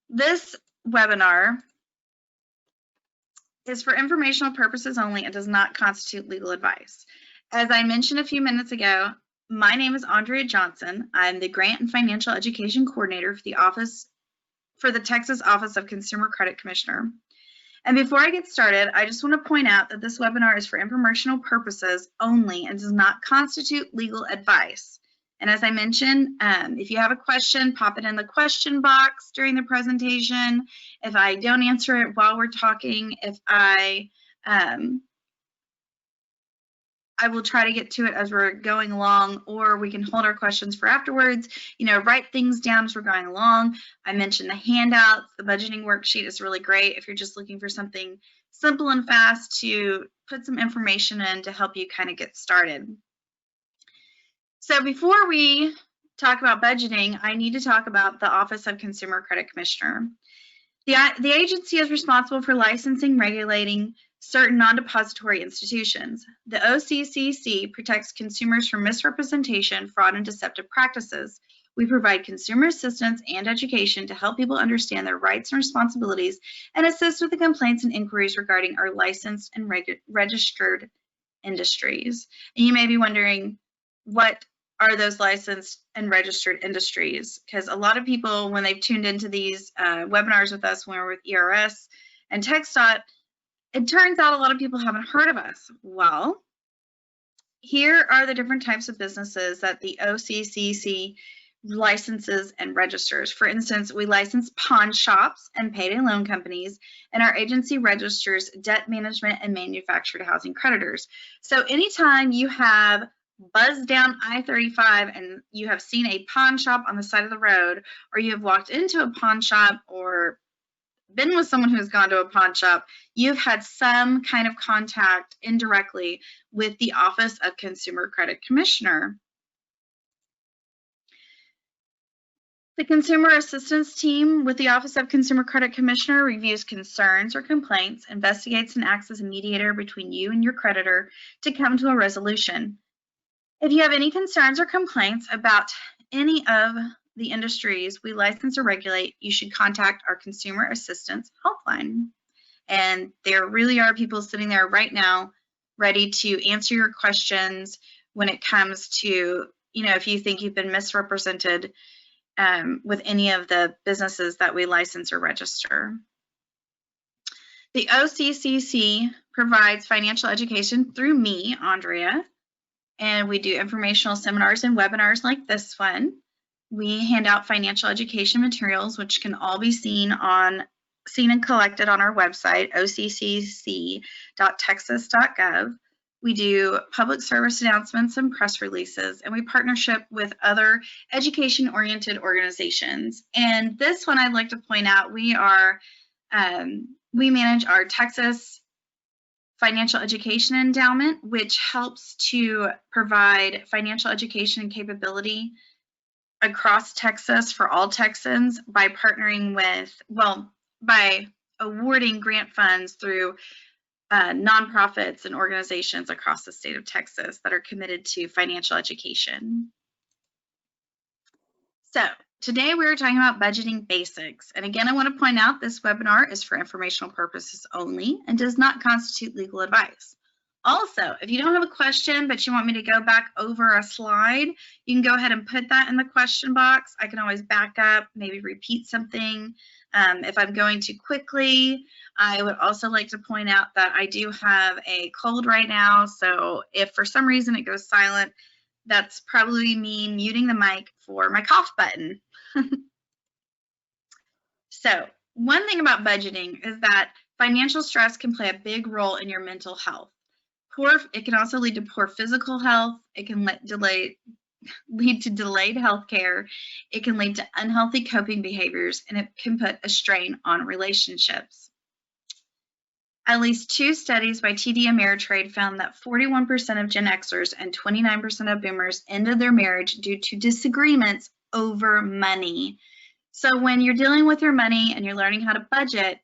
This webinar is for informational purposes only and does not constitute legal advice. As I mentioned a few minutes ago, my name is Andrea Johnson. I'm the Grant and Financial Education Coordinator for the Texas Office of Consumer Credit Commissioner. And before I get started, I just want to point out that this webinar is for informational purposes only and does not constitute legal advice. And as I mentioned, if you have a question, pop it in the question box during the presentation. If I don't answer it while we're talking, I will try to get to it as we're going along, or we can hold our questions for afterwards. Write things down as we're going along. I mentioned the handouts. The budgeting worksheet is really great if you're just looking for something simple and fast to put some information in to help you kind of get started. So before we talk about budgeting, I need to talk about the Office of Consumer Credit Commissioner. The agency is responsible for licensing, regulating certain non-depository institutions. The OCCC protects consumers from misrepresentation, fraud, and deceptive practices. We provide consumer assistance and education to help people understand their rights and responsibilities and assist with the complaints and inquiries regarding our licensed and registered industries. And you may be wondering, what are those licensed and registered industries? Because a lot of people, when they've tuned into these webinars with us when we're with ERS and TxDOT, it turns out a lot of people haven't heard of us. Well, here are the different types of businesses that the OCCC licenses and registers. For instance, we license pawn shops and payday loan companies, and our agency registers debt management and manufactured housing creditors. So anytime you have buzzed down I-35 and you have seen a pawn shop on the side of the road, or you have walked into a pawn shop or been with someone who's gone to a pawn shop, you've had some kind of contact indirectly with the Office of Consumer Credit Commissioner. The Consumer Assistance Team with the Office of Consumer Credit Commissioner reviews concerns or complaints, investigates, and acts as a mediator between you and your creditor to come to a resolution. If you have any concerns or complaints about any of the industries we license or regulate, you should contact our Consumer Assistance Helpline. And there really are people sitting there right now ready to answer your questions when it comes to, if you think you've been misrepresented with any of the businesses that we license or register. The OCCC provides financial education through me, Andrea, and we do informational seminars and webinars like this one. We hand out financial education materials, which can all be seen and collected on our website, occc.texas.gov. We do public service announcements and press releases, and we partnership with other education-oriented organizations. And this one I'd like to point out, we manage our Texas Financial Education Endowment, which helps to provide financial education and capability across Texas for all Texans by by awarding grant funds through nonprofits and organizations across the state of Texas that are committed to financial education. So today we are talking about budgeting basics. And again, I want to point out this webinar is for informational purposes only and does not constitute legal advice. Also, if you don't have a question, but you want me to go back over a slide, you can go ahead and put that in the question box. I can always back up, maybe repeat something if I'm going too quickly. I would also like to point out that I do have a cold right now, so if for some reason it goes silent, that's probably me muting the mic for my cough button. So one thing about budgeting is that financial stress can play a big role in your mental health. It can also lead to poor physical health. It can lead to delayed health care. It can lead to unhealthy coping behaviors, and it can put a strain on relationships. At least 2 studies by TD Ameritrade found that 41% of Gen Xers and 29% of Boomers ended their marriage due to disagreements over money. So when you're dealing with your money and you're learning how to budget,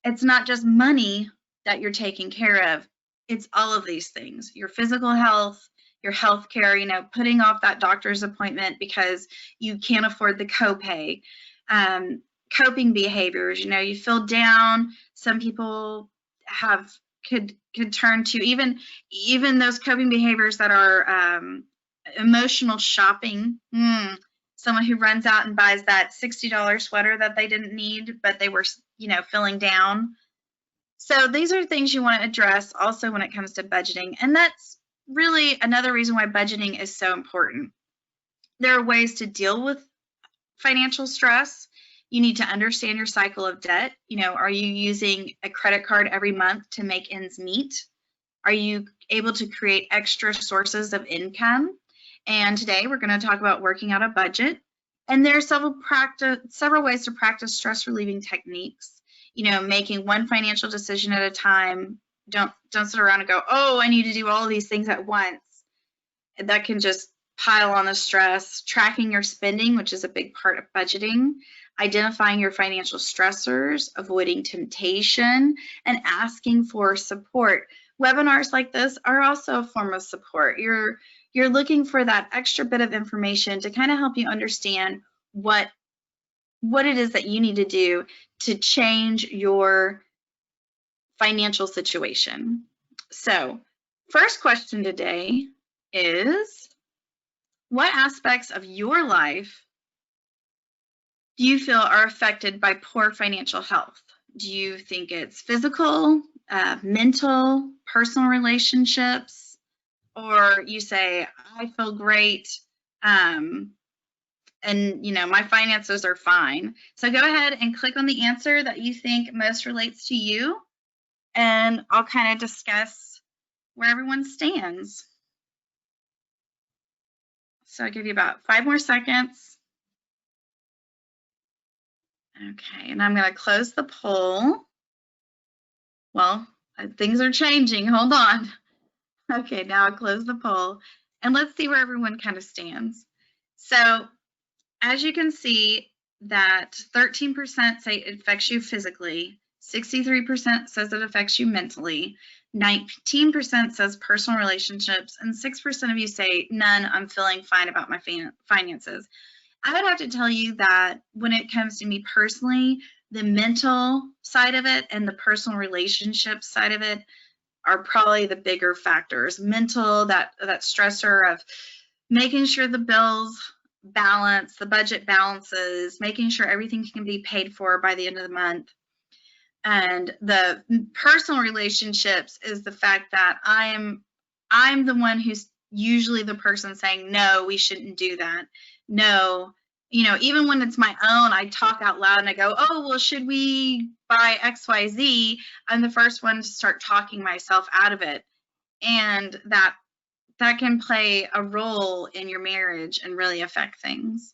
it's not just money that you're taking care of. It's all of these things: your physical health, your health care, putting off that doctor's appointment because you can't afford the copay, coping behaviors. You feel down. Some people could turn to even those coping behaviors that are emotional shopping. Someone who runs out and buys that $60 sweater that they didn't need, but they were, feeling down. So these are things you want to address also when it comes to budgeting. And that's really another reason why budgeting is so important. There are ways to deal with financial stress. You need to understand your cycle of debt. Are you using a credit card every month to make ends meet? Are you able to create extra sources of income? And today we're going to talk about working out a budget. And there are several ways to practice stress relieving techniques. Making one financial decision at a time. Don't sit around and go, oh, I need to do all of these things at once. That can just pile on the stress. Tracking your spending, which is a big part of budgeting. Identifying your financial stressors, avoiding temptation, and asking for support. Webinars like this are also a form of support. You're looking for that extra bit of information to kind of help you understand what it is that you need to do to change your financial situation. So, first question today is, what aspects of your life do you feel are affected by poor financial health? Do you think it's physical, mental, personal relationships, or you say, I feel great, and my finances are fine? So go ahead and click on the answer that you think most relates to you, and I'll kind of discuss where everyone stands. So I'll give you about 5 more seconds. Okay, and I'm going to close the poll. Well, things are changing. Hold on. Okay, now I'll close the poll, and let's see where everyone kind of stands. So as you can see, that 13% say it affects you physically, 63% says it affects you mentally, 19% says personal relationships, and 6% of you say, none, I'm feeling fine about my finances. I would have to tell you that when it comes to me personally, the mental side of it and the personal relationship side of it are probably the bigger factors. Mental, that stressor of making sure the bills balance, the budget balances, making sure everything can be paid for by the end of the month. And the personal relationships is the fact that I'm the one who's usually the person saying, no, we shouldn't do that. No, even when it's my own, I talk out loud and I go, oh, well, should we buy XYZ? I'm the first one to start talking myself out of it. And that can play a role in your marriage and really affect things.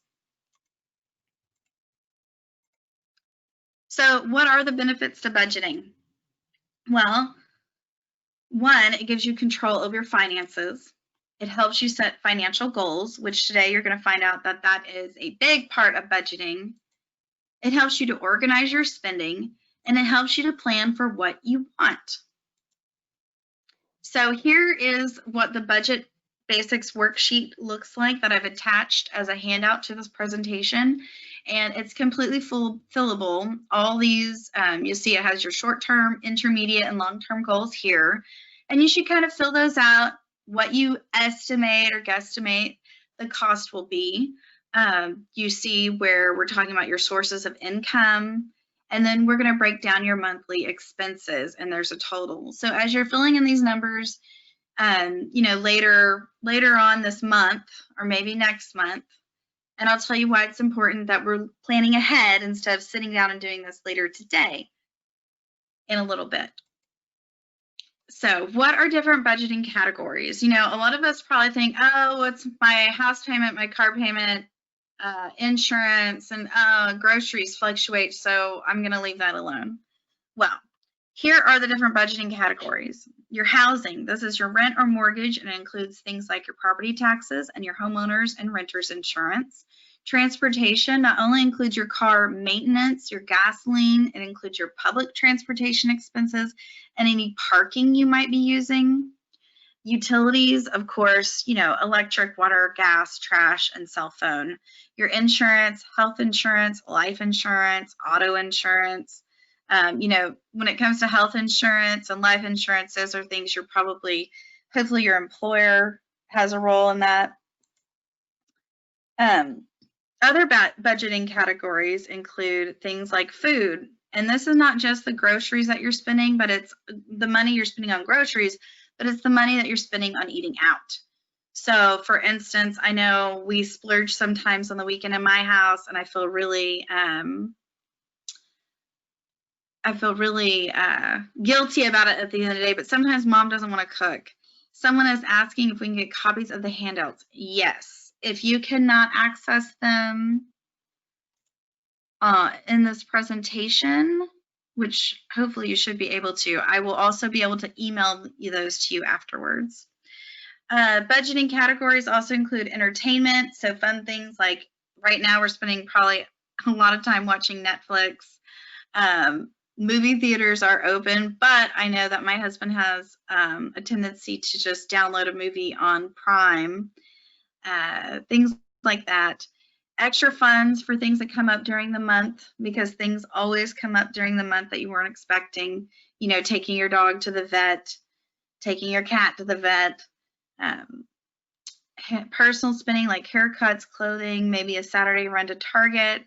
So what are the benefits to budgeting? Well, one, it gives you control over your finances. It helps you set financial goals, which today you're going to find out that that is a big part of budgeting. It helps you to organize your spending, and it helps you to plan for what you want. So here is what the budget basics worksheet looks like that I've attached as a handout to this presentation, and it's completely fillable. All these, you'll see it has your short-term, intermediate, and long-term goals here, and you should kind of fill those out, what you estimate or guesstimate the cost will be. You see where we're talking about your sources of income, and then we're going to break down your monthly expenses, and there's a total. So as you're filling in these numbers, later on this month or maybe next month, and I'll tell you why it's important that we're planning ahead instead of sitting down and doing this later today in a little bit. So what are different budgeting categories? A lot of us probably think, oh, it's my house payment, my car payment, insurance, and groceries fluctuate, so I'm going to leave that alone. Well, here are the different budgeting categories. Your housing, this is your rent or mortgage, and it includes things like your property taxes and your homeowners and renters insurance. Transportation not only includes your car maintenance, your gasoline, it includes your public transportation expenses and any parking you might be using. Utilities, of course, electric, water, gas, trash, and cell phone. Your insurance, health insurance, life insurance, auto insurance. When it comes to health insurance and life insurance, those are things hopefully your employer has a role in that. Other budgeting categories include things like food. And this is not just the groceries that you're spending, but it's the money you're spending on groceries, but it's the money that you're spending on eating out. So for instance, I know we splurge sometimes on the weekend in my house, and I feel really guilty about it at the end of the day, but sometimes mom doesn't want to cook. Someone is asking if we can get copies of the handouts. Yes. If you cannot access them in this presentation, which hopefully you should be able to, I will also be able to email those to you afterwards. Budgeting categories also include entertainment, so fun things like right now we're spending probably a lot of time watching Netflix. Movie theaters are open, but I know that my husband has a tendency to just download a movie on Prime, things like that. Extra funds for things that come up during the month, because things always come up during the month that you weren't expecting. Taking your dog to the vet, taking your cat to the vet, personal spending like haircuts, clothing, maybe a Saturday run to Target,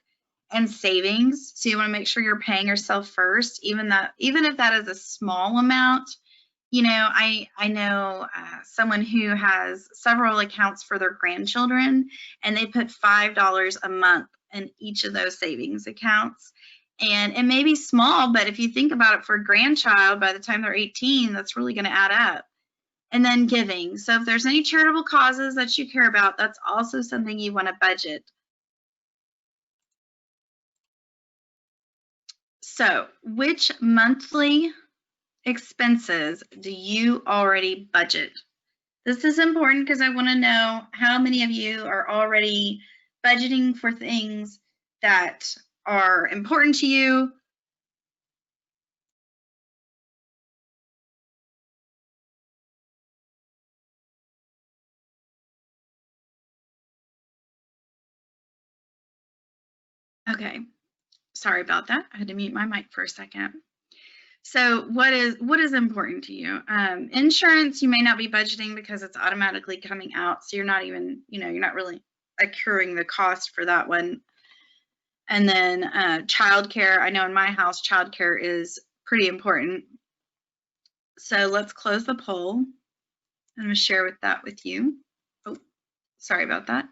and savings. So you want to make sure you're paying yourself first, even if that is a small amount. I know someone who has several accounts for their grandchildren, and they put $5 a month in each of those savings accounts. And it may be small, but if you think about it, for a grandchild, by the time they're 18, that's really going to add up. And then giving. So if there's any charitable causes that you care about, that's also something you want to budget. So which monthly expenses do you already budget? This is important because I want to know how many of you are already budgeting for things that are important to you. Okay, sorry about that. I had to mute my mic for a second. So what is important to you? Insurance, you may not be budgeting because it's automatically coming out, so you're not even, you're not really accruing the cost for that one. And then childcare, I know in my house, childcare is pretty important. So let's close the poll. I'm going to share that with you. Oh, sorry about that.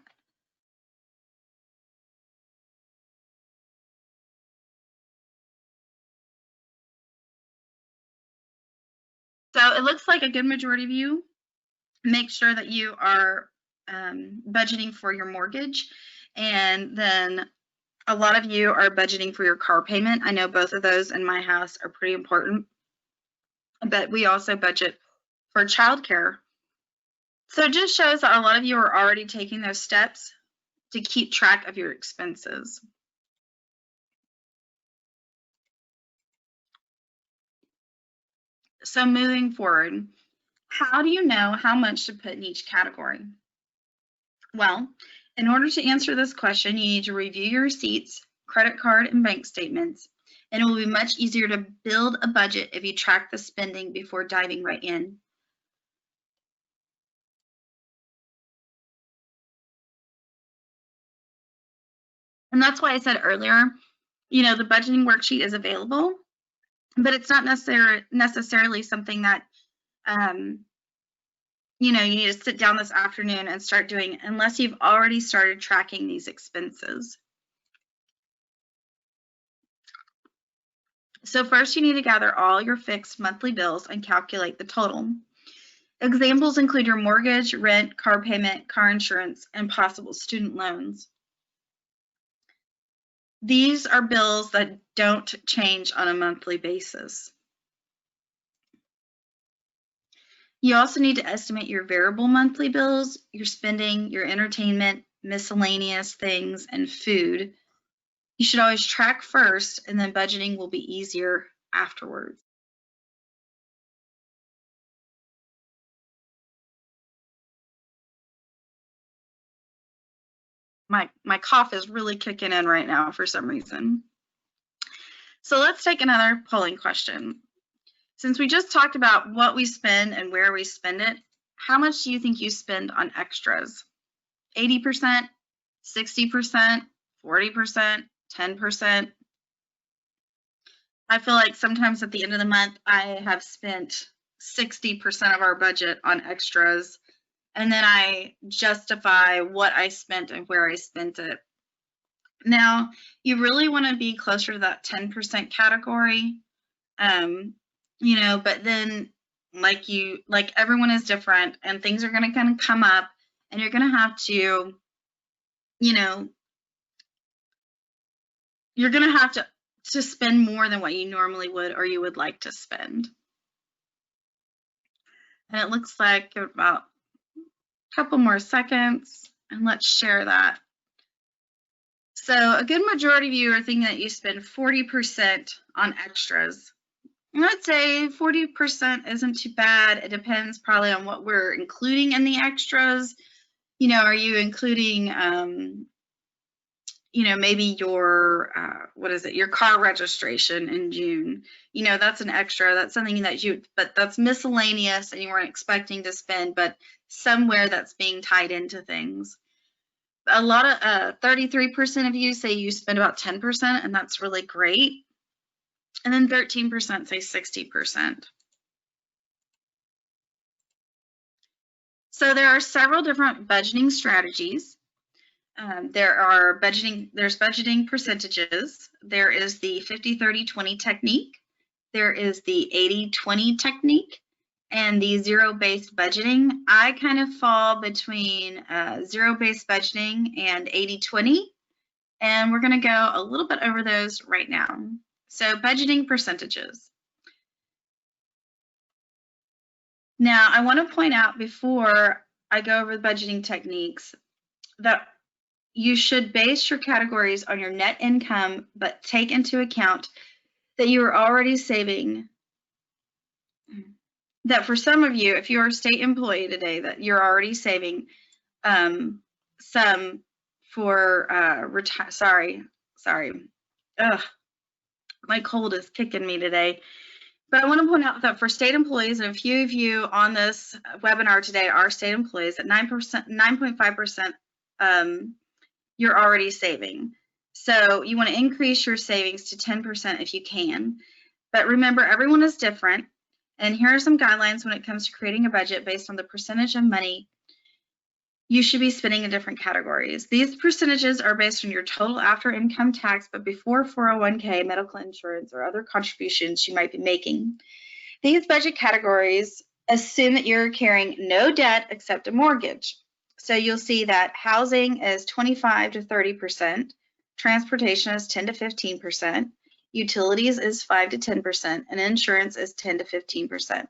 So it looks like a good majority of you make sure that you are budgeting for your mortgage, and then a lot of you are budgeting for your car payment. I know both of those in my house are pretty important, but we also budget for childcare. So it just shows that a lot of you are already taking those steps to keep track of your expenses. So moving forward, how do you know how much to put in each category? Well, in order to answer this question, you need to review your receipts, credit card, and bank statements, and it will be much easier to build a budget if you track the spending before diving right in. And that's why I said earlier, the budgeting worksheet is available, but it's not necessarily something that you need to sit down this afternoon and start doing unless you've already started tracking these expenses. So first you need to gather all your fixed monthly bills and calculate the total. Examples include your mortgage, rent, car payment, car insurance, and possible student loans. These are bills that don't change on a monthly basis. You also need to estimate your variable monthly bills, your spending, your entertainment, miscellaneous things, and food. You should always track first, and then budgeting will be easier afterwards. My cough is really kicking in right now for some reason. So let's take another polling question. Since we just talked about what we spend and where we spend it, how much do you think you spend on extras? 80%, 60%, 40%, 10%? I feel like sometimes at the end of the month, I have spent 60% of our budget on extras, and then I justify what I spent and where I spent it. Now, you really want to be closer to that 10% category, you know, but then like everyone is different and things are going to kind of come up and you're going to have to, you know, you're going to have to spend more than what you normally would or you would like to spend. And it looks like about a couple more seconds and let's share that. So a good majority of you are thinking that you spend 40% on extras. I'd say 40% isn't too bad. It depends probably on what we're including in the extras. You know, are you including, you know, maybe your, your car registration in June? You know, that's an extra. That's something that but that's miscellaneous and you weren't expecting to spend, but somewhere that's being tied into things. A lot of 33% of you say you spend about 10%, and that's really great. And then 13% say 60%. So there are several different budgeting strategies. There's budgeting percentages. There is the 50-30-20 technique. There is the 80-20 technique and the zero-based budgeting. I kind of fall between zero-based budgeting and 80-20, and we're going to go a little bit over those right now. So budgeting percentages. Now, I want to point out before I go over the budgeting techniques that you should base your categories on your net income, but take into account that you are already saving. That for some of you, if you're a state employee today, that you're already saving some for sorry. Ugh, my cold is kicking me today. But I want to point out that for state employees, and a few of you on this webinar today are state employees, at 9.5%, you're already saving. So you want to increase your savings to 10% if you can. But remember, everyone is different. And here are some guidelines when it comes to creating a budget based on the percentage of money you should be spending in different categories. These percentages are based on your total after income tax, but before 401k, medical insurance, or other contributions you might be making. These budget categories assume that you're carrying no debt except a mortgage. So you'll see that housing is 25 to 30%, transportation is 10 to 15%, utilities is 5 to 10%, and insurance is 10 to 15%,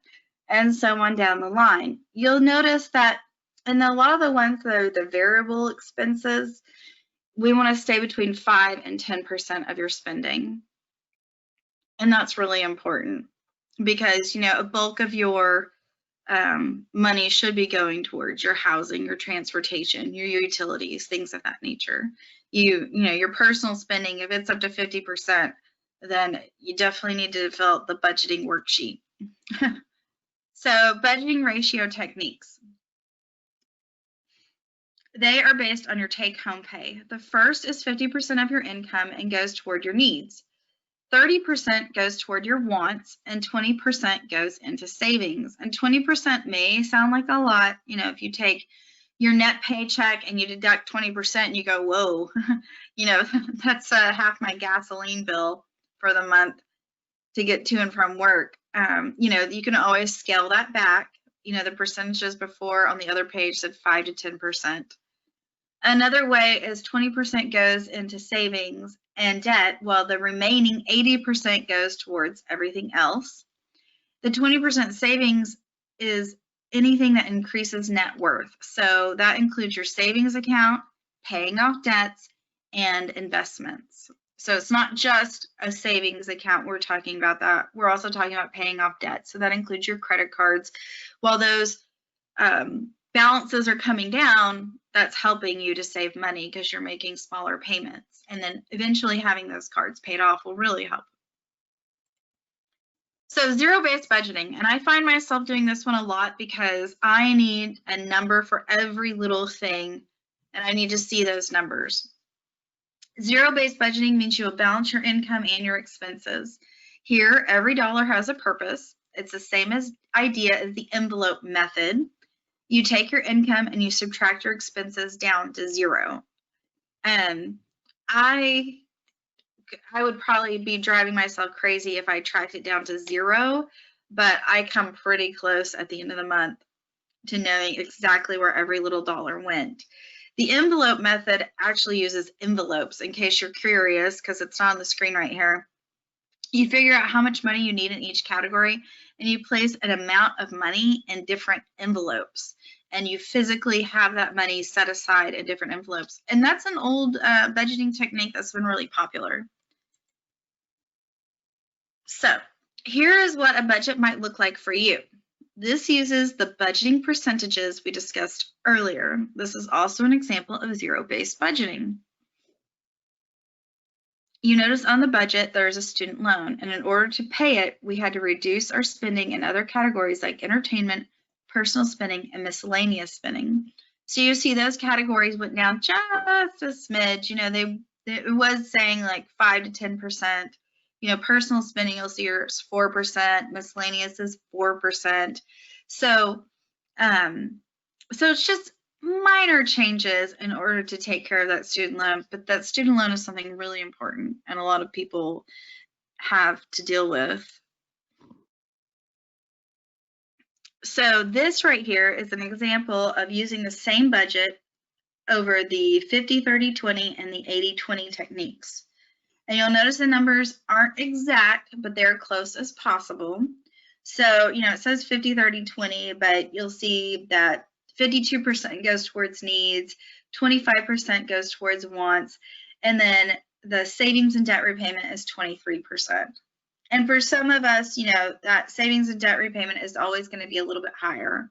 and so on down the line. You'll notice that in a lot of the ones that are the variable expenses, we want to stay between 5 and 10% of your spending. And that's really important because, you know, a bulk of your money should be going towards your housing, your transportation, your utilities, things of that nature. You know, your personal spending, if it's up to 50%, then you definitely need to develop the budgeting worksheet. So budgeting ratio techniques. They are based on your take-home pay. The first is 50% of your income and goes toward your needs. 30% goes toward your wants, and 20% goes into savings. And 20% may sound like a lot. You know, if you take your net paycheck and you deduct 20% and you go, whoa, you know, that's half my gasoline bill for the month to get to and from work. You know, you can always scale that back. You know, the percentages before on the other page said 5 to 10%. Another way is 20% goes into savings and debt, while the remaining 80% goes towards everything else. The 20% savings is anything that increases net worth. So that includes your savings account, paying off debts, and investments. So it's not just a savings account we're talking about that. We're also talking about paying off debt. So that includes your credit cards. While those balances are coming down, that's helping you to save money because you're making smaller payments. And then eventually having those cards paid off will really help. So zero-based budgeting, and I find myself doing this one a lot because I need a number for every little thing, and I need to see those numbers. Zero-based budgeting means you will balance your income and your expenses. Here, every dollar has a purpose. It's the same idea as the envelope method. You take your income and you subtract your expenses down to zero. I would probably be driving myself crazy if I tracked it down to zero, but I come pretty close at the end of the month to knowing exactly where every little dollar went. The envelope method actually uses envelopes, in case you're curious, because it's not on the screen right here. You figure out how much money you need in each category, and you place an amount of money in different envelopes, and you physically have that money set aside in different envelopes. And that's an old budgeting technique that's been really popular. So here is what a budget might look like for you. This uses the budgeting percentages we discussed earlier. This is also an example of zero-based budgeting. You notice on the budget there's a student loan, and in order to pay it, we had to reduce our spending in other categories like entertainment, personal spending, and miscellaneous spending. So you see those categories went down just a smidge. You know, it was saying like 5 to 10%. You know, personal spending, you'll see is 4%, miscellaneous is 4%. So it's just minor changes in order to take care of that student loan, but that student loan is something really important and a lot of people have to deal with. So this right here is an example of using the same budget over the 50-30-20 and the 80-20 techniques. And you'll notice the numbers aren't exact, but they're close as possible. So, you know, it says 50-30-20, but you'll see that 52% goes towards needs, 25% goes towards wants, and then the savings and debt repayment is 23%. And for some of us, you know, that savings and debt repayment is always going to be a little bit higher.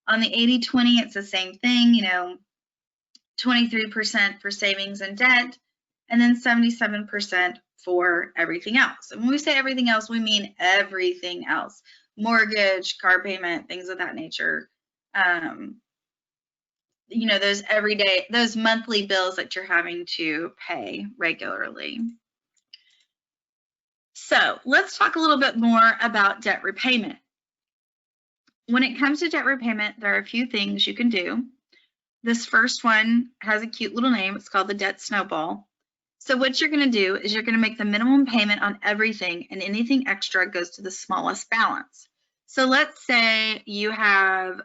On the 80-20, it's the same thing, you know, 23% for savings and debt, and then 77% for everything else. And when we say everything else, we mean everything else. Mortgage, car payment, things of that nature. You know, those monthly bills that you're having to pay regularly. So let's talk a little bit more about debt repayment. When it comes to debt repayment, there are a few things you can do. This first one has a cute little name. It's called the debt snowball. So what you're going to do is you're going to make the minimum payment on everything, and anything extra goes to the smallest balance. So let's say you have,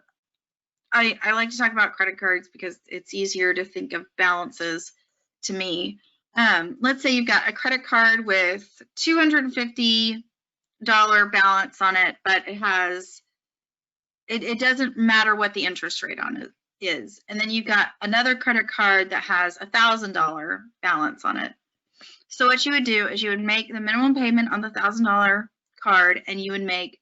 I like to talk about credit cards because it's easier to think of balances to me. Let's say you've got a credit card with $250 balance on it, but it doesn't matter what the interest rate on it is. And then you've got another credit card that has $1,000 balance on it. So what you would do is you would make the minimum payment on the $1,000 card, and you would make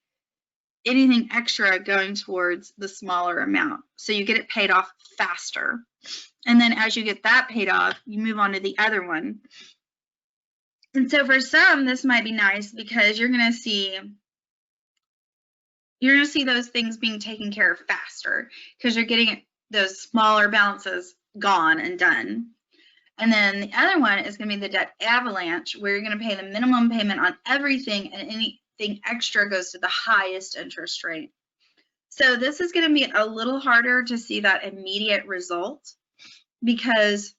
anything extra going towards the smaller amount. So you get it paid off faster. And then as you get that paid off, you move on to the other one. And so for some, this might be nice because you're going to see those things being taken care of faster because you're getting those smaller balances gone and done. And then the other one is going to be the debt avalanche, where you're going to pay the minimum payment on everything, and anything extra goes to the highest interest rate. So this is going to be a little harder to see that immediate result, because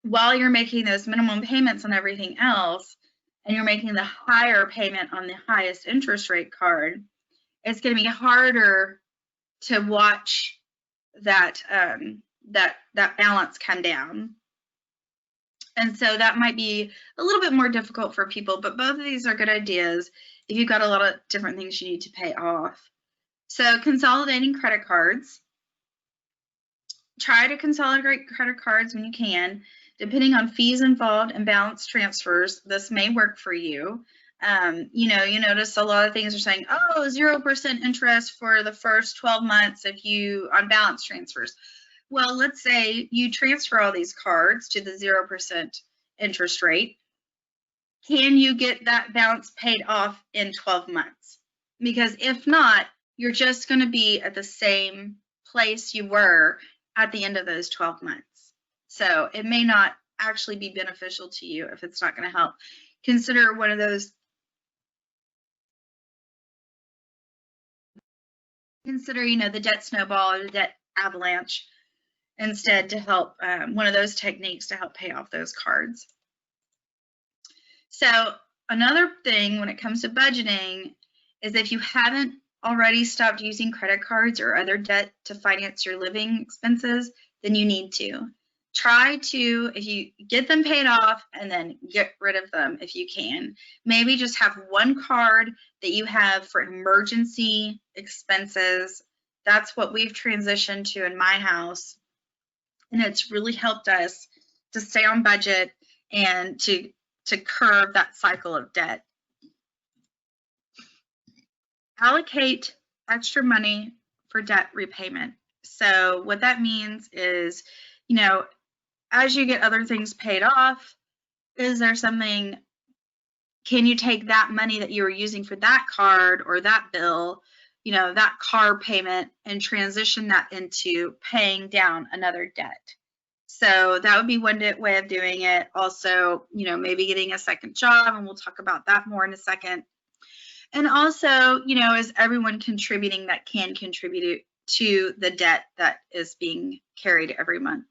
while you're making those minimum payments on everything else, and you're making the higher payment on the highest interest rate card, it's going to be harder to watch that that balance come down. And so that might be a little bit more difficult for people, but both of these are good ideas if you've got a lot of different things you need to pay off. So consolidating credit cards. Try to consolidate credit cards when you can. Depending on fees involved and balance transfers, this may work for you. You know, you notice a lot of things are saying, oh, 0% interest for the first 12 months if you on balance transfers. Well, let's say you transfer all these cards to the 0% interest rate. Can you get that balance paid off in 12 months? Because if not, you're just going to be at the same place you were at the end of those 12 months. So it may not actually be beneficial to you if it's not going to help. Consider one of those. Consider, you know, the debt snowball or the debt avalanche instead to help, one of those techniques to help pay off those cards. So another thing when it comes to budgeting is if you haven't already stopped using credit cards or other debt to finance your living expenses, then you need to. Try to, if you get them paid off, and then get rid of them if you can. Maybe just have one card that you have for emergency expenses. That's what we've transitioned to in my house. And it's really helped us to stay on budget and to curb that cycle of debt. Allocate extra money for debt repayment. So what that means is, you know, as you get other things paid off, is there something, can you take that money that you were using for that card or that bill, you know, that car payment, and transition that into paying down another debt? So that would be one way of doing it. Also, you know, maybe getting a second job, and we'll talk about that more in a second. And also, you know, is everyone contributing that can contribute to the debt that is being carried every month?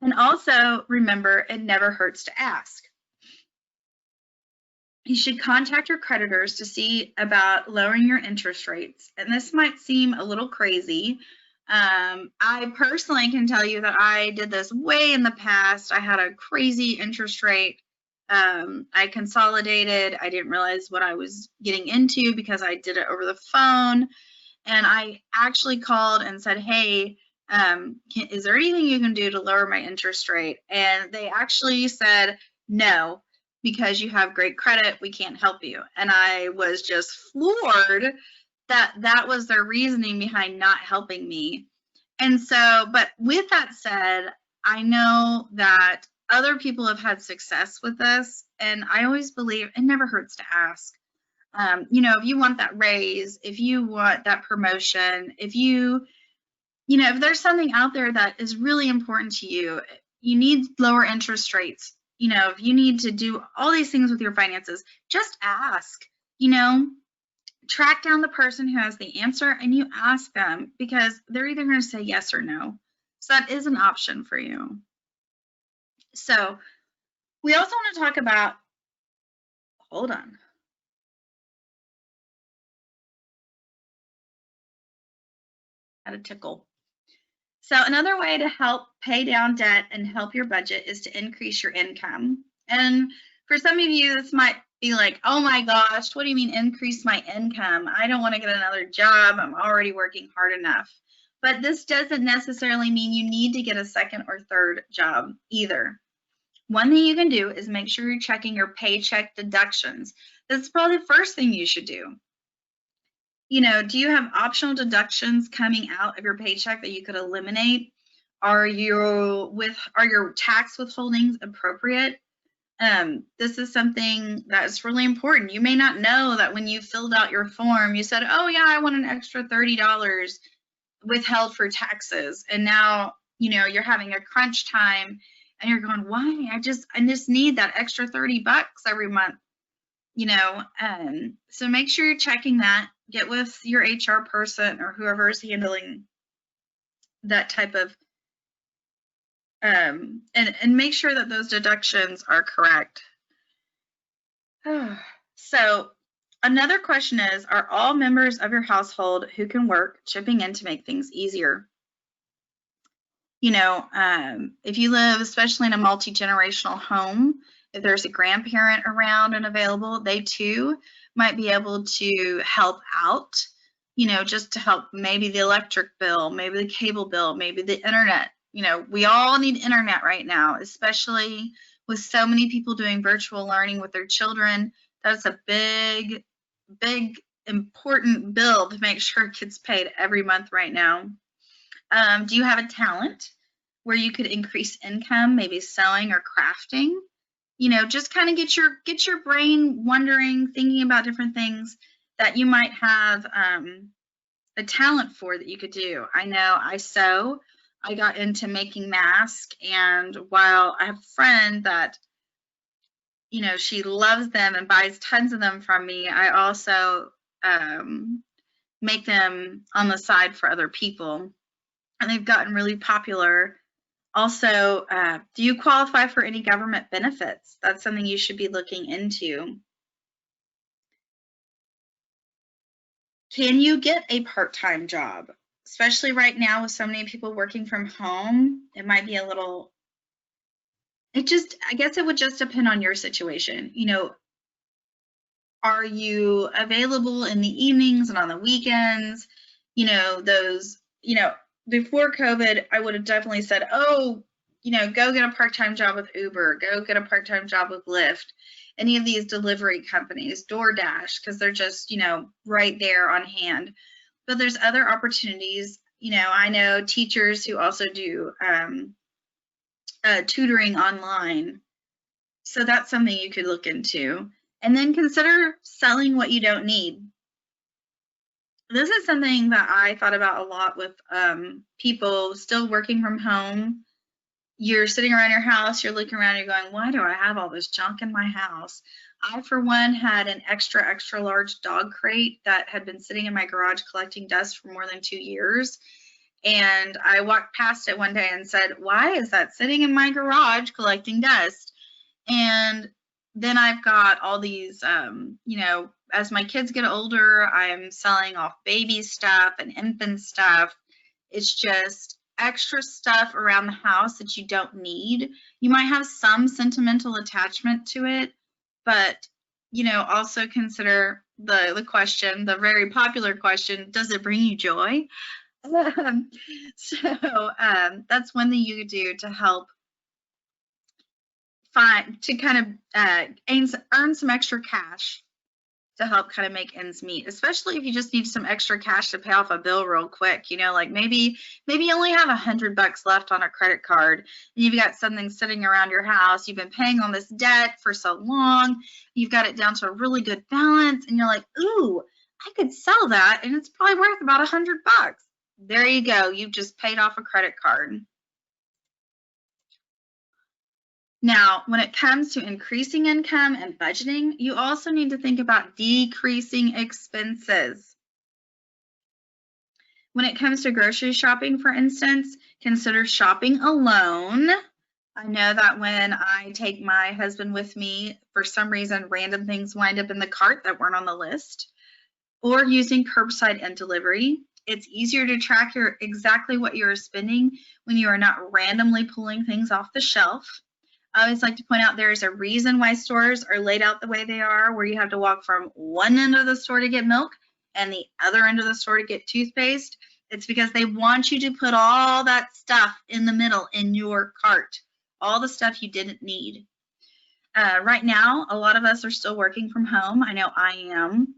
And also remember, it never hurts to ask. You should contact your creditors to see about lowering your interest rates. And this might seem a little crazy. I personally can tell you that I did this way in the past. I had a crazy interest rate. I consolidated. I didn't realize what I was getting into because I did it over the phone. And I actually called and said, hey, is there anything you can do to lower my interest rate? And they actually said, no, because you have great credit, we can't help you. And I was just floored that that was their reasoning behind not helping me. And so, but with that said, I know that other people have had success with this, and I always believe it never hurts to ask. You know, if you want that raise, if you want that promotion, if you know, if there's something out there that is really important to you, you need lower interest rates, you know, if you need to do all these things with your finances, just ask, you know, track down the person who has the answer and you ask them, because they're either going to say yes or no. So that is an option for you. So we also want to talk about, hold on. Had a tickle. So another way to help pay down debt and help your budget is to increase your income. And for some of you, this might be like, oh my gosh, what do you mean increase my income? I don't want to get another job. I'm already working hard enough. But this doesn't necessarily mean you need to get a second or third job either. One thing you can do is make sure you're checking your paycheck deductions. That's probably the first thing you should do. You know, do you have optional deductions coming out of your paycheck that you could eliminate? Are your tax withholdings appropriate? This is something that's really important. You may not know that when you filled out your form, you said, oh yeah, I want an extra $30 withheld for taxes. And now, you know, you're having a crunch time and you're going, why? I just need that extra $30 every month. You know, so make sure you're checking that. Get with your HR person or whoever is handling that type of, and make sure that those deductions are correct. So another question is, are all members of your household who can work chipping in to make things easier? You know, if you live, especially in a multi-generational home, if there's a grandparent around and available, they too might be able to help out, you know, just to help maybe the electric bill, maybe the cable bill, maybe the internet. You know, we all need internet right now, especially with so many people doing virtual learning with their children, that's a big, big, important bill to make sure it gets paid every month right now. Do you have a talent where you could increase income, maybe sewing or crafting? Just kind of get your brain wondering, thinking about different things that you might have a talent for that you could do. I know I sew. I got into making masks, and while I have a friend that, she loves them and buys tons of them from me, I also make them on the side for other people, and they've gotten really popular. Also, do you qualify for any government benefits? That's something you should be looking into. Can you get a part-time job? Especially right now with so many people working from home, it might be a little, I guess it would just depend on your situation. Are you available in the evenings and on the weekends? Before COVID, I would have definitely said, go get a part-time job with Uber, go get a part-time job with Lyft, any of these delivery companies, DoorDash, because they're just, right there on hand. But there's other opportunities. I know teachers who also do tutoring online. So that's something you could look into. And then consider selling what you don't need. This is something that I thought about a lot with people still working from home. You're sitting around your house, you're looking around, you're going, why do I have all this junk in my house? I, for one, had an extra large dog crate that had been sitting in my garage collecting dust for more than 2 years. And I walked past it one day and said, why is that sitting in my garage collecting dust? And then I've got all these, as my kids get older, I'm selling off baby stuff and infant stuff. It's just extra stuff around the house that you don't need. You might have some sentimental attachment to it, but, also consider the question, the very popular question, does it bring you joy? That's one thing you could do to help kind of earn some extra cash to help kind of make ends meet, especially if you just need some extra cash to pay off a bill real quick. Like maybe you only have $100 left on a credit card, and you've got something sitting around your house. You've been paying on this debt for so long, you've got it down to a really good balance, and you're like, ooh, I could sell that, and it's probably worth about $100. There you go. You've just paid off a credit card. Now, when it comes to increasing income and budgeting, you also need to think about decreasing expenses. When it comes to grocery shopping, for instance, consider shopping alone. I know that when I take my husband with me, for some reason, random things wind up in the cart that weren't on the list. Or using curbside and delivery. It's easier to track exactly what you're spending when you are not randomly pulling things off the shelf. I always like to point out there's a reason why stores are laid out the way they are, where you have to walk from one end of the store to get milk and the other end of the store to get toothpaste. It's because they want you to put all that stuff in the middle in your cart, all the stuff you didn't need. Right now, a lot of us are still working from home. I know I am.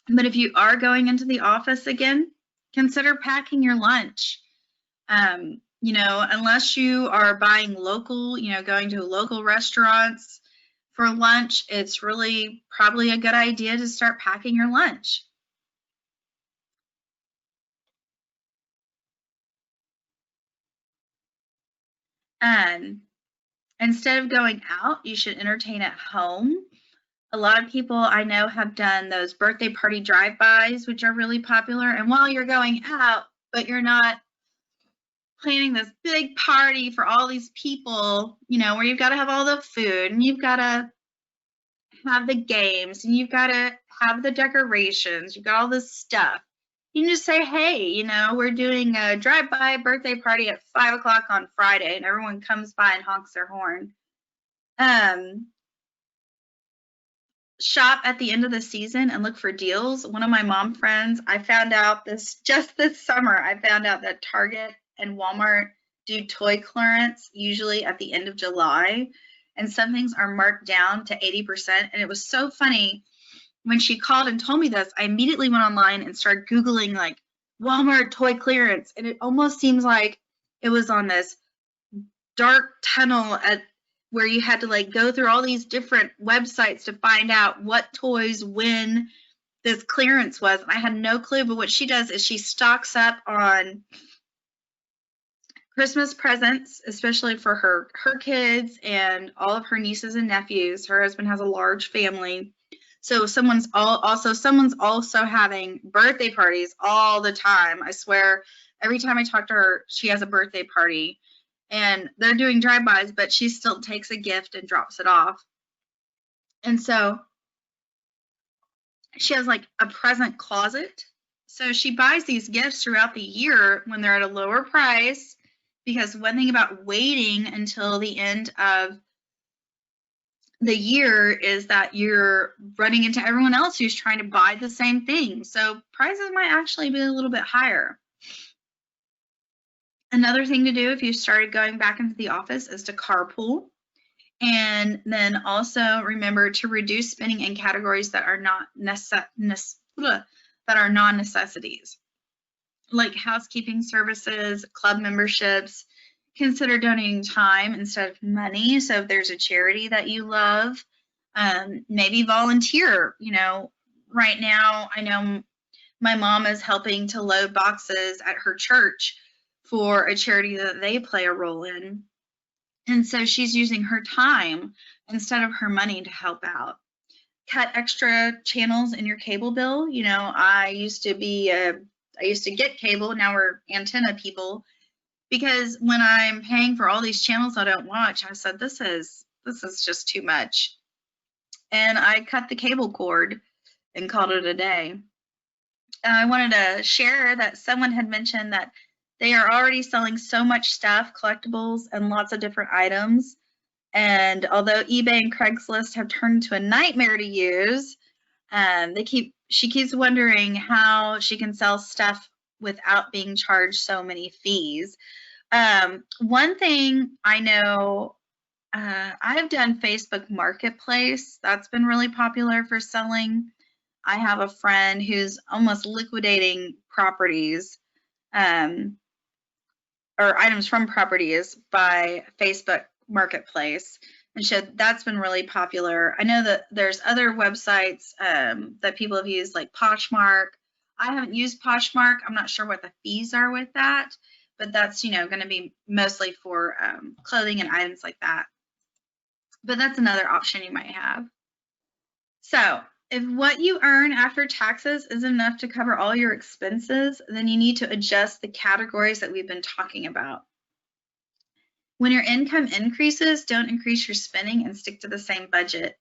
But if you are going into the office again, consider packing your lunch. Unless you are buying local, going to local restaurants for lunch, it's really probably a good idea to start packing your lunch. Instead of going out, you should entertain at home. A lot of people I know have done those birthday party drive-bys, which are really popular. And while you're going out, but you're not planning this big party for all these people, where you've got to have all the food and you've got to have the games and you've got to have the decorations, you've got all this stuff. You can just say, hey, we're doing a drive-by birthday party at 5 o'clock on Friday, and everyone comes by and honks their horn. Shop at the end of the season and look for deals. One of my mom friends, I found out this summer, I found out that Target and Walmart do toy clearance usually at the end of July. and some things are marked down to 80%. And it was so funny when she called and told me this. I immediately went online and started Googling like Walmart toy clearance, and it almost seems like it was on this dark tunnel where you had to like go through all these different websites to find out what toys when this clearance was. And I had no clue, but what she does is she stocks up on Christmas presents, especially for her kids and all of her nieces and nephews. Her husband has a large family. So someone's also having birthday parties all the time. I swear, every time I talk to her, she has a birthday party. And they're doing drive-bys, but she still takes a gift and drops it off. And so she has like a present closet. So she buys these gifts throughout the year when they're at a lower price, because one thing about waiting until the end of the year is that you're running into everyone else who's trying to buy the same thing. So prices might actually be a little bit higher. Another thing to do if you started going back into the office is to carpool. And then also remember to reduce spending in categories that are not non-necessities, like housekeeping services, club memberships. Consider donating time instead of money. So if there's a charity that you love, maybe volunteer. You know, right now I know my mom is helping to load boxes at her church for a charity that they play a role in. And so she's using her time instead of her money to help out. Cut extra channels in your cable bill. You know, I used to get cable. Now we're antenna people, because when I'm paying for all these channels I don't watch, I said, this is just too much. And I cut the cable cord and called it a day. I wanted to share that someone had mentioned that they are already selling so much stuff, collectibles, and lots of different items. And although eBay and Craigslist have turned into a nightmare to use, she keeps wondering how she can sell stuff without being charged so many fees. One thing I know, I've done Facebook Marketplace. That's been really popular for selling. I have a friend who's almost liquidating properties, or items from properties by Facebook Marketplace. And so that's been really popular. I know that there's other websites that people have used, like Poshmark. I haven't used Poshmark. I'm not sure what the fees are with that, but that's, you know, going to be mostly for clothing and items like that. But that's another option you might have. So if what you earn after taxes isn't enough to cover all your expenses, then you need to adjust the categories that we've been talking about. When your income increases, don't increase your spending and stick to the same budget.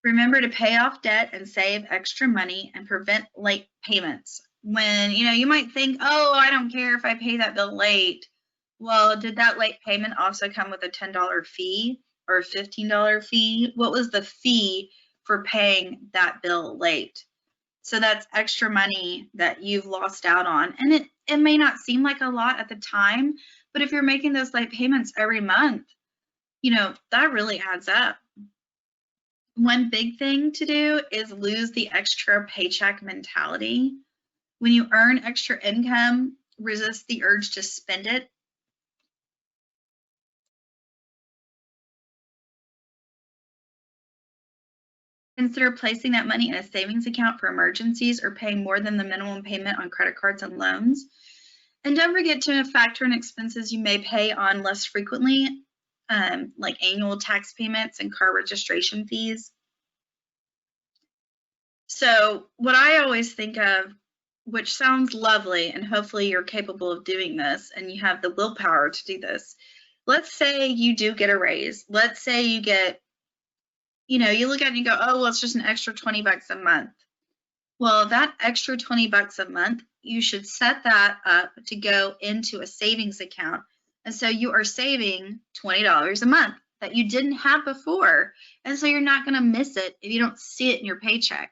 Remember to pay off debt and save extra money and prevent late payments. When, you know, you might think, oh, I don't care if I pay that bill late. Well, did that late payment also come with a $10 fee or a $15 fee? What was the fee for paying that bill late? So that's extra money that you've lost out on. And it may not seem like a lot at the time, but if you're making those late payments every month, you know, that really adds up. One big thing to do is lose the extra paycheck mentality. When you earn extra income, resist the urge to spend it. Consider placing that money in a savings account for emergencies or paying more than the minimum payment on credit cards and loans. And don't forget to factor in expenses you may pay on less frequently, like annual tax payments and car registration fees. So what I always think of, which sounds lovely, and hopefully you're capable of doing this and you have the willpower to do this. Let's say you do get a raise. Let's say you get, you know, you look at it and you go, oh, well, it's just an extra 20 bucks a month. Well, that extra 20 bucks a month, you should set that up to go into a savings account. And so you are saving $20 a month that you didn't have before. And so you're not going to miss it if you don't see it in your paycheck.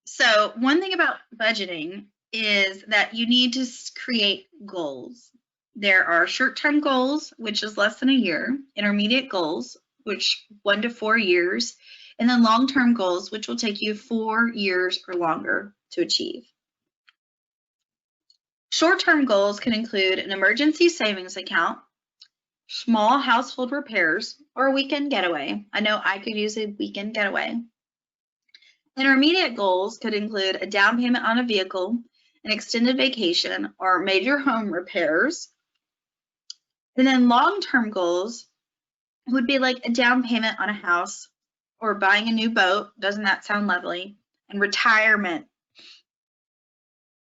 So one thing about budgeting is that you need to create goals. There are short-term goals, which is less than a year, intermediate goals, which 1 to 4 years, and then long-term goals, which will take you 4 years or longer to achieve. Short-term goals can include an emergency savings account, small household repairs, or a weekend getaway. I know I could use a weekend getaway. Intermediate goals could include a down payment on a vehicle, an extended vacation, or major home repairs. And then long-term goals would be like a down payment on a house or buying a new boat. Doesn't that sound lovely? And retirement.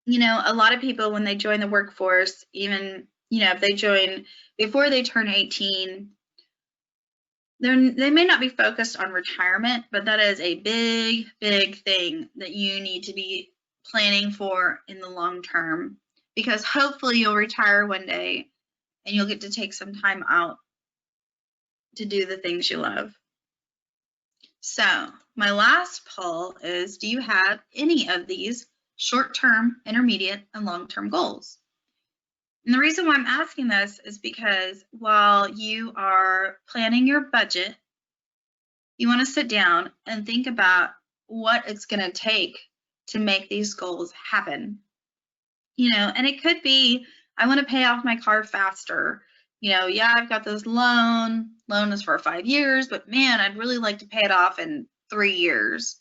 You know, a lot of people, when they join the workforce, even, you know, if they join before they turn 18, they may not be focused on retirement, but that is a big, big thing that you need to be planning for in the long term, because hopefully you'll retire one day and you'll get to take some time out to do the things you love. So my last poll is, do you have any of these short-term, intermediate, and long-term goals? And the reason why I'm asking this is because while you are planning your budget, you want to sit down and think about what it's going to take to make these goals happen. You know, and it could be, I want to pay off my car faster. You know, yeah, I've got this loan is for 5 years, but man, I'd really like to pay it off in 3 years.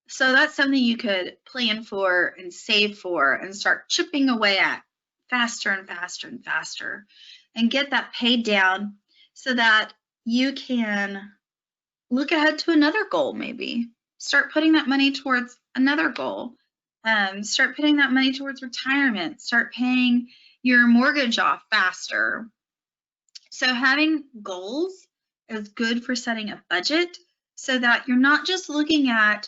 So that's something you could plan for and save for and start chipping away at faster and faster and faster, and get that paid down so that you can look ahead to another goal. Maybe start putting that money towards another goal. Start putting that money towards retirement. Start paying your mortgage off faster. So having goals is good for setting a budget so that you're not just looking at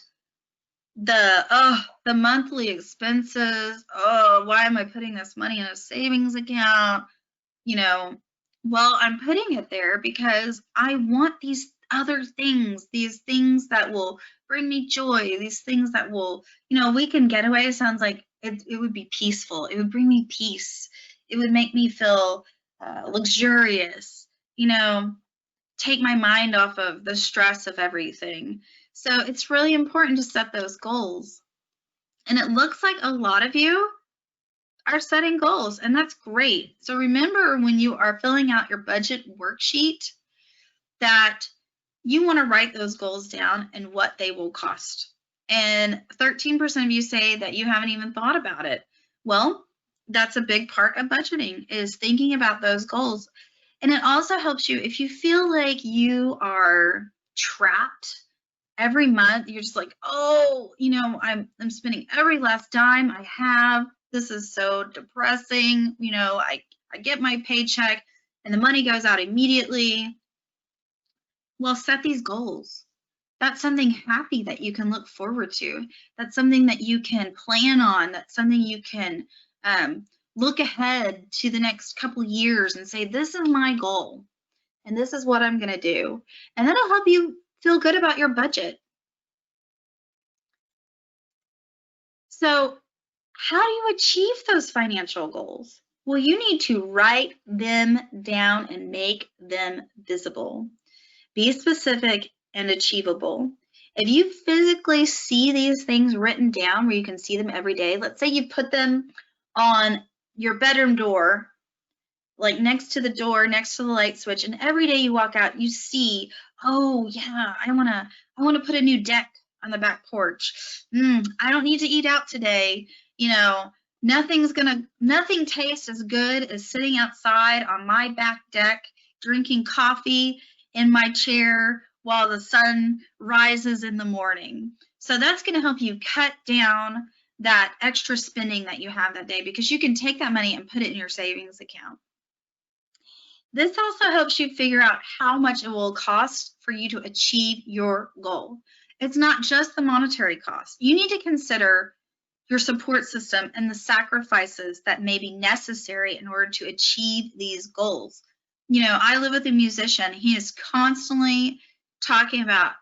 the monthly expenses. Oh, why am I putting this money in a savings account? You know, well, I'm putting it there because I want these other things, these things that will bring me joy, these things that will, you know, weekend getaway sounds like it would be peaceful. It would bring me peace. It would make me feel luxurious, you know, take my mind off of the stress of everything. So it's really important to set those goals. And it looks like a lot of you are setting goals, and that's great. So remember, when you are filling out your budget worksheet, that you want to write those goals down and what they will cost. And 13% of you say that you haven't even thought about it. Well, that's a big part of budgeting, is thinking about those goals. And it also helps you if you feel like you are trapped every month. You're just like, oh, you know, I'm spending every last dime I have. This is so depressing. You know, I get my paycheck and the money goes out immediately. Well, set these goals. That's something happy that you can look forward to. That's something that you can plan on. That's something you can look ahead to the next couple years and say, this is my goal and this is what I'm going to do. And that'll help you feel good about your budget. So how do you achieve those financial goals? Well, you need to write them down and make them visible. Be specific and achievable. If you physically see these things written down where you can see them every day, let's say you put them on your bedroom door, like next to the door, next to the light switch, and every day you walk out, you see, oh yeah, I wanna put a new deck on the back porch. I don't need to eat out today. You know, nothing tastes as good as sitting outside on my back deck, drinking coffee in my chair while the sun rises in the morning. So that's going to help you cut down that extra spending that you have that day, because you can take that money and put it in your savings account. This also helps you figure out how much it will cost for you to achieve your goal. It's not just the monetary cost. You need to consider your support system and the sacrifices that may be necessary in order to achieve these goals. You know, I live with a musician. He is constantly talking about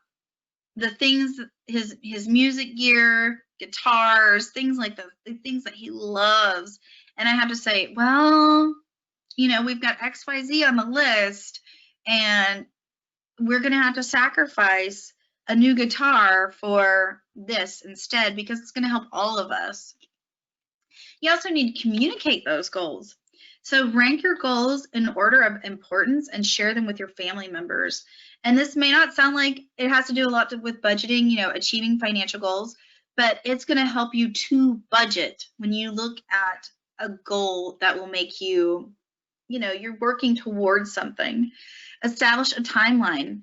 the things, his music gear, guitars, things like the things that he loves. and I have to say, well, we've got XYZ on the list, and we're going to have to sacrifice a new guitar for this instead because it's going to help all of us. You also need to communicate those goals. So rank your goals in order of importance and share them with your family members. And this may not sound like it has to do a lot with budgeting, achieving financial goals, but it's going to help you to budget when you look at a goal that will make you, you're working towards something. Establish a timeline.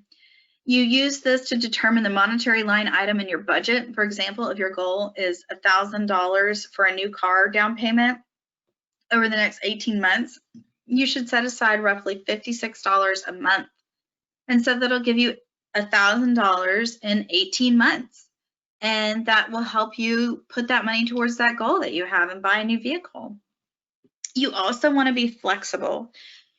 You use this to determine the monetary line item in your budget. For example, if your goal is $1,000 for a new car down payment over the next 18 months, you should set aside roughly $56 a month. And so that'll give you $1,000 in 18 months. And that will help you put that money towards that goal that you have and buy a new vehicle. You also want to be flexible.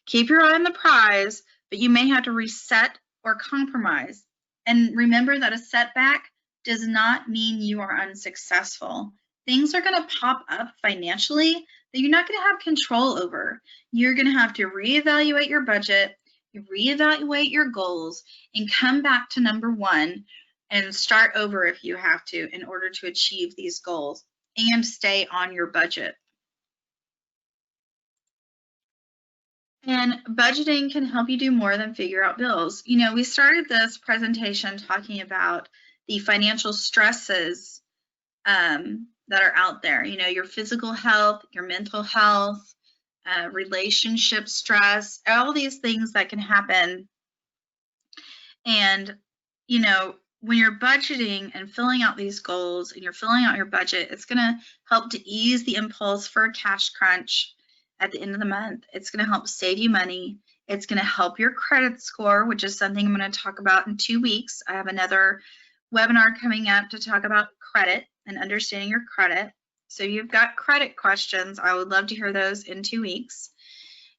Keep your eye on the prize, but you may have to reset or compromise. And remember that a setback does not mean you are unsuccessful. Things are going to pop up financially that you're not going to have control over. You're going to have to reevaluate your budget, reevaluate your goals, and come back to number one and start over if you have to in order to achieve these goals and stay on your budget. And budgeting can help you do more than figure out bills. We started this presentation talking about the financial stresses that are out there. Your physical health, your mental health, relationship stress, all these things that can happen. And, when you're budgeting and filling out these goals and you're filling out your budget, it's going to help to ease the impulse for a cash crunch at the end of the month. It's going to help save you money. It's going to help your credit score, which is something I'm going to talk about in 2 weeks. I have another webinar coming up to talk about credit and understanding your credit. So if you've got credit questions, I would love to hear those in 2 weeks.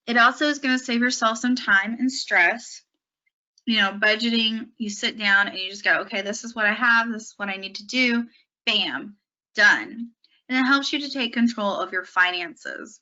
It also is going to save yourself some time and stress. Budgeting, you sit down and you just go, okay, this is what I have. This is what I need to do. Bam, done. And it helps you to take control of your finances.